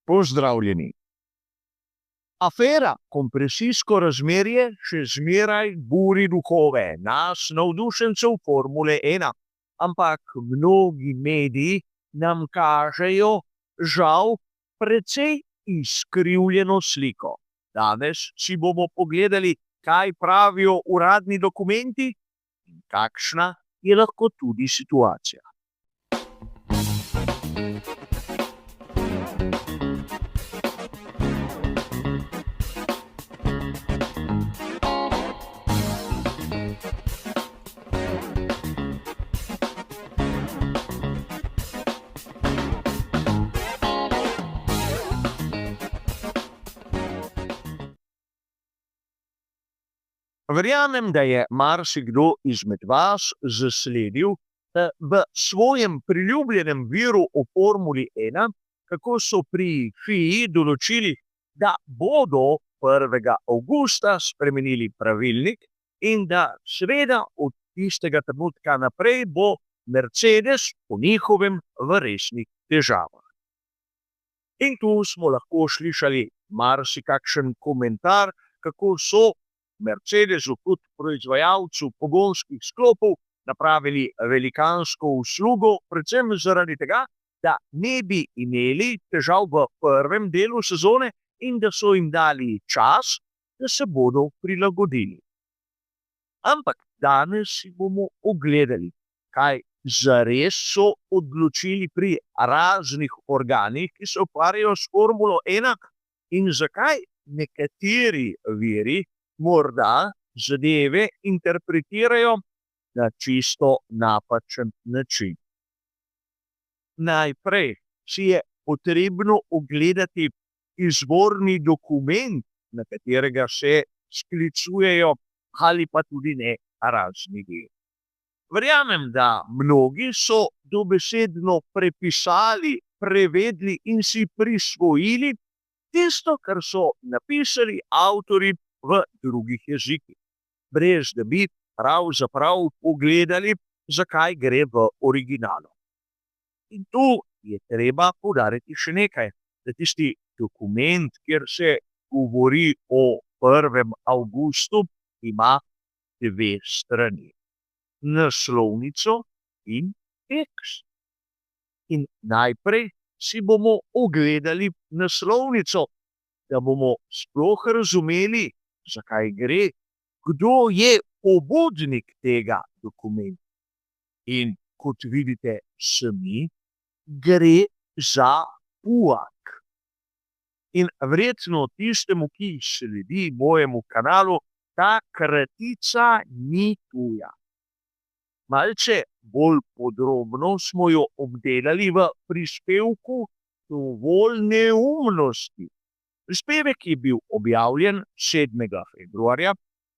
Pozdravljeni. Afera kompresijsko razmerje še zmeraj buri duhove nas, navdušencev Formule 1, ampak mnogi mediji nam kažejo, žal, precej izkrivljeno sliko. Danes si bomo pogledali, kaj pravijo uradni dokumenti in kakšna je lahko tudi situacija. Verjamem, da je marsikdo izmed vas zasledil v svojem priljubljenem viru o Formuli 1, kako so pri FIA določili, da bodo 1. avgusta spremenili pravilnik in da seveda od tistega trenutka naprej bo Mercedes po njihovem v resnih težavah. In tu smo lahko slišali marsikakšen komentar, kako so Mercedesu kot proizvajalcu pogonskih sklopov napravili velikansko uslugo, predvsem zaradi tega, da ne bi imeli težav v prvem delu sezone in da so jim dali čas, da se bodo prilagodili. Ampak danes si bomo ogledali, kaj zares so odločili pri raznih organih, ki se ukvarjajo s Formulo 1 in zakaj nekateri viri morda zadeve interpretirajo na čisto napačen način. Najprej si je potrebno ogledati izvorni dokument, na katerega se sklicujejo ali pa tudi ne razni viri. Verjamem, da mnogi so dobesedno prepisali, prevedli in si prisvojili tisto, kar so napisali avtorji v drugih jezikih, brez da bi pravzaprav pogledali, zakaj gre v originalu. In tu je treba poudariti še nekaj, da tisti dokument, kjer se govori o 1. avgustu, ima 2 strani. Naslovnico in tekst. In najprej si bomo ogledali naslovnico, da bomo sploh razumeli, zakaj gre, kdo je pobudnik tega dokumenta. In kot vidite sami, gre za UAK. In verjetno tistemu, ki sledi mojemu kanalu, ta kratica ni tuja. Malce bolj podrobno smo jo obdelali v prispevku Dovolj neumnosti. Prispevek je bil objavljen 7. februarja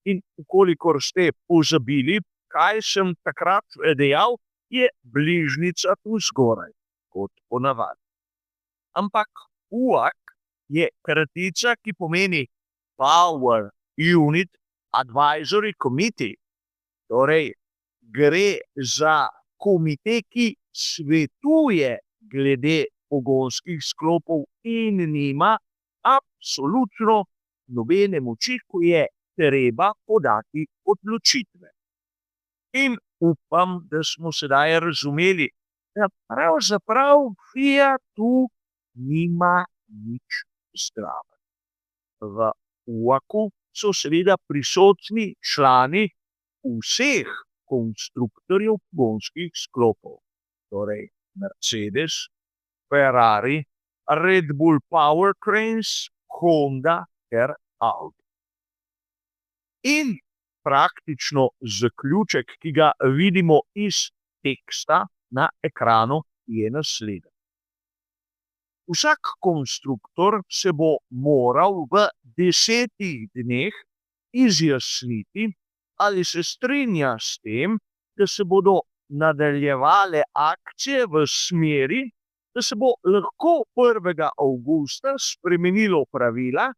in ukolikor ste pozabili, kaj sem takrat dejal, je bližnjica tu zgoraj, kot ponavadi. Ampak UAK je kratica, ki pomeni Power Unit Advisory Committee. Torej, gre za komite, ki svetuje glede pogonskih sklopov in nima absolutno nobene moči, ko je treba podati odločitve. In upam, da smo sedaj razumeli, da pravzaprav FIA tu nima nič zraven. V UAK-u so seveda prisotni člani vseh konstruktorjev pogonskih sklopov, torej Mercedes, Ferrari, Red Bull Powertrains, Honda ter Audi. In praktično zaključek, ki ga vidimo iz teksta na ekranu, je naslednji. Vsak konstruktor se bo moral v 10 dneh izjasniti, ali se strinja s tem, da se bodo nadaljevale akcije v smeri, da se bo lahko 1. avgusta spremenilo pravila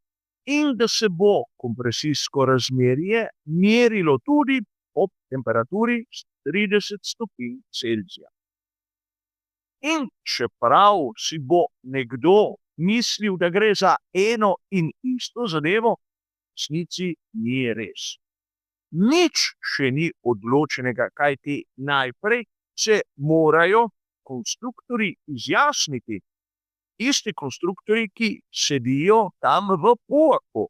in da se bo kompresijsko razmerje merilo tudi ob temperaturi 30 stopinj Celzija. In čeprav si bo nekdo mislil, da gre za eno in isto zadevo, v resnici ni res. Nič še ni odločenega, kajti najprej se morajo konstruktorji izjasniti. Isti konstruktorji, ki sedijo tam v PUAK-u.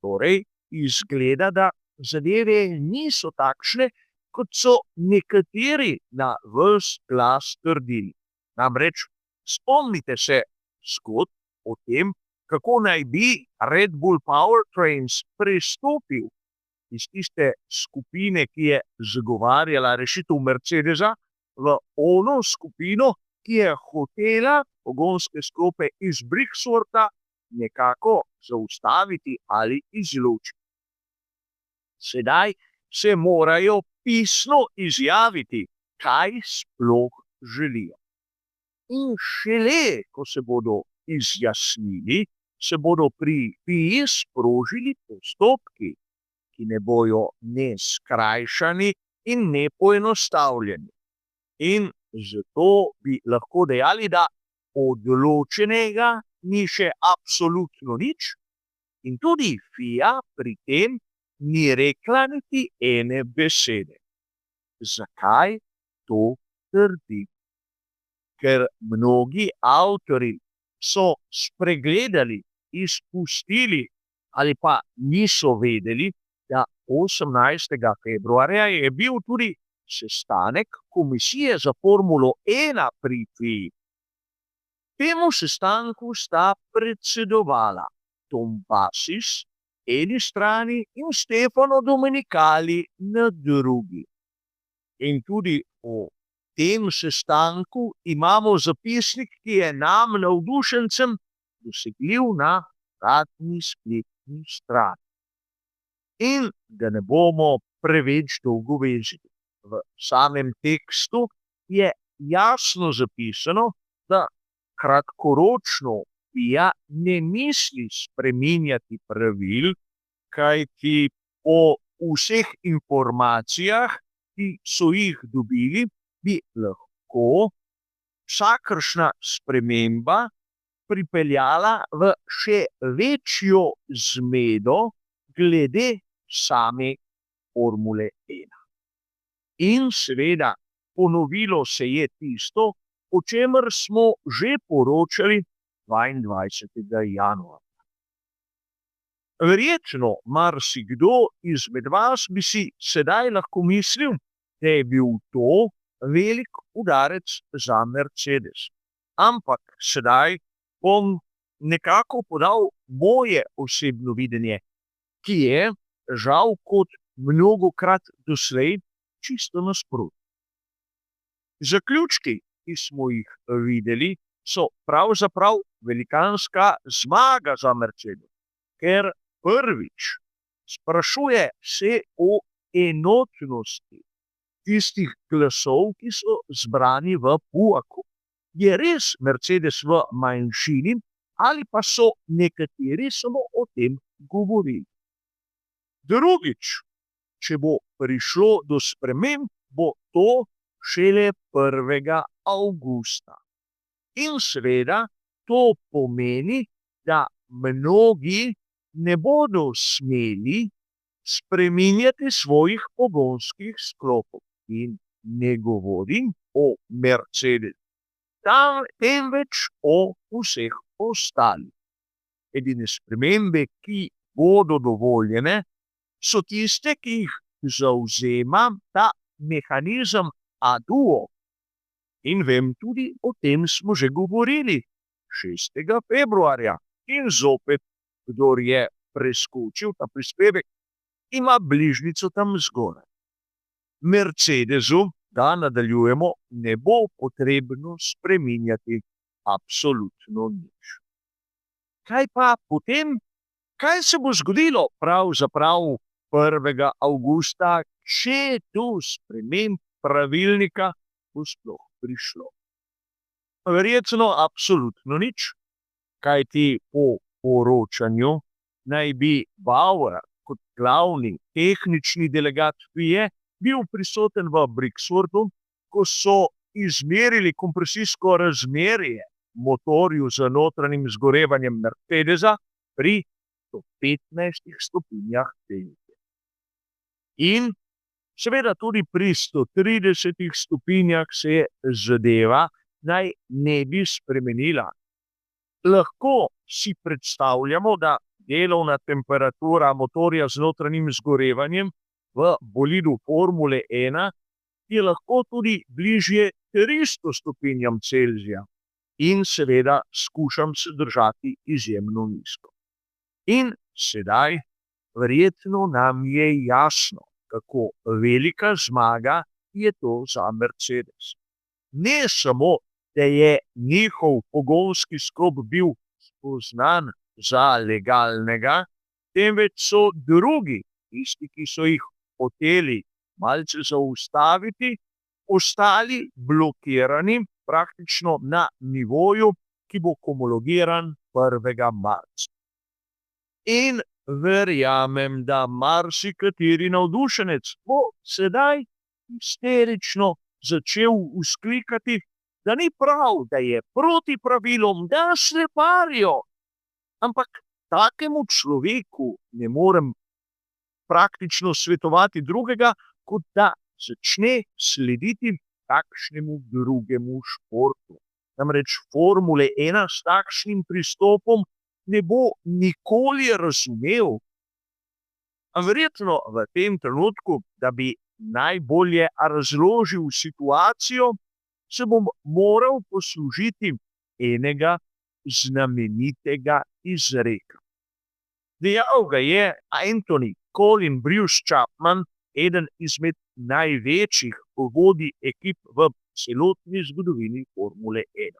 Torej, izgleda, da zadeve niso takšne, kot so nekateri na ves glas trdili. Namreč, spomnite se zgodb o tem, kako naj bi Red Bull Powertrains prestopil iz tiste skupine, ki je zagovarjala rešitev Mercedesa, v ono skupino, ki je hotela pogonske sklope iz Brixwortha nekako zaustaviti ali izločiti. Sedaj se morajo pisno izjaviti, kaj sploh želijo. In šele, ko se bodo izjasnili, se bodo pri FIA sprožili postopki, ki ne bojo ne skrajšani in ne poenostavljeni. In zato bi lahko dejali, da odločenega ni še absolutno nič in tudi FIA pri tem ni rekla niti ene besede. Zakaj to trdim? Ker mnogi avtorji so spregledali, izpustili ali pa niso vedeli, da 18. februarja je bil tudi sestanek komisije za Formulo 1 pri FIA. Temu sestanku sta predsedovala Tom Passis eni strani in Stefano Domenicali na drugi. In tudi o tem sestanku imamo zapisnik, ki je nam, navdušencem, dosegljiv na uradni spletni strani. In da ne bomo preveč dolgo vezili, v samem tekstu je jasno zapisano, da kratkoročno FIA ne misli spreminjati pravil, kajti po vseh informacijah, ki so jih dobili, bi lahko vsakršna sprememba pripeljala v še večjo zmedo glede same Formule 1. In seveda ponovilo se je tisto, o čemer smo že poročali 22. januarja. Verjetno marsikdo izmed vas bi si sedaj lahko mislil, da je bil to velik udarec za Mercedes. Ampak sedaj bom nekako podal moje osebno videnje, ki je žal kot mnogokrat doslej čisto nasprotno. Zaključki, ki smo jih videli, so pravzaprav velikanska zmaga za Mercedes, ker prvič sprašuje se o enotnosti tistih glasov, ki so zbrani v PUAK-u. Je res Mercedes v manjšini ali pa so nekateri samo o tem govorili? Drugič, če bo prišlo do sprememb, bo to šele 1. avgusta. In seveda to pomeni, da mnogi ne bodo smeli spreminjati svojih pogonskih sklopov. In ne govorim o Mercedesu, temveč o vseh ostalih. Edine spremembe, ki bodo dovoljene, so tiste, ki jih zavzema ta mehanizem ADUO. In vem tudi, o tem smo že govorili 6. februarja. In zopet, kdor je preskočil ta prispevek, ima bližnjico tam zgoraj. Mercedesu, da nadaljujemo, ne bo potrebno spreminjati absolutno nič. Kaj pa potem? Kaj se bo zgodilo pravzaprav 1. avgusta, če do sprememb pravilnika bo sploh prišlo? Verjetno absolutno nič, kajti po poročanju naj bi Bauer kot glavni tehnični delegat FIA bil prisoten v Brixworthu, ko so izmerili kompresijsko razmerje motorju z notranjim zgorevanjem Mercedesa pri 115 stopinjah Celzija. In seveda tudi pri 130 stopinjah se zadeva naj ne bi spremenila. Lahko si predstavljamo, da delovna temperatura motorja z notranjim zgorevanjem v bolidu Formule 1 je lahko tudi bližje 300 stopinjam Celzija. In seveda skušam se držati izjemno nizko. In sedaj verjetno nam je jasno, kako velika zmaga je to za Mercedes. Ne samo, da je njihov pogonski sklop bil spoznan za legalnega, temveč so drugi, tisti, ki so jih hoteli malce zaustaviti, ostali blokirani praktično na nivoju, ki bo homologiran 1. marca. In verjamem, da marsikateri navdušenec bo sedaj histerično začel vzklikati, da ni prav, da je proti pravilom, da sleparijo. Ampak takemu človeku ne morem praktično svetovati drugega, kot da začne slediti takšnemu drugemu športu. Namreč Formule 1 s takšnim pristopom ne bo nikoli razumel. A verjetno v tem trenutku, da bi najbolje razložil situacijo, se bom moral poslužiti enega znamenitega izreka. Dejal ga je Anthony Colin Bruce Chapman, eden izmed največjih vodij ekip v celotni zgodovini Formule 1.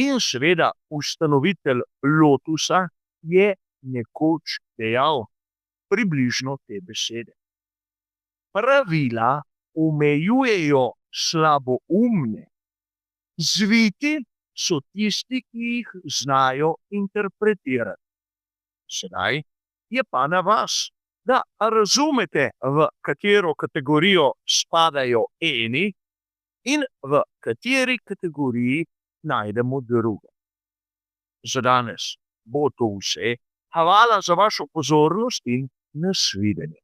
In seveda ustanovitelj Lotusa je nekoč dejal približno te besede. Pravila omejujejo slaboumne, zviti so tisti, ki jih znajo interpretirati. Sedaj je pa na vas, da razumete, v katero kategorijo spadajo eni in v kateri kategoriji najdemo druge. Za danes bo to vse. Hvala za vašo pozornost in nasvidenje.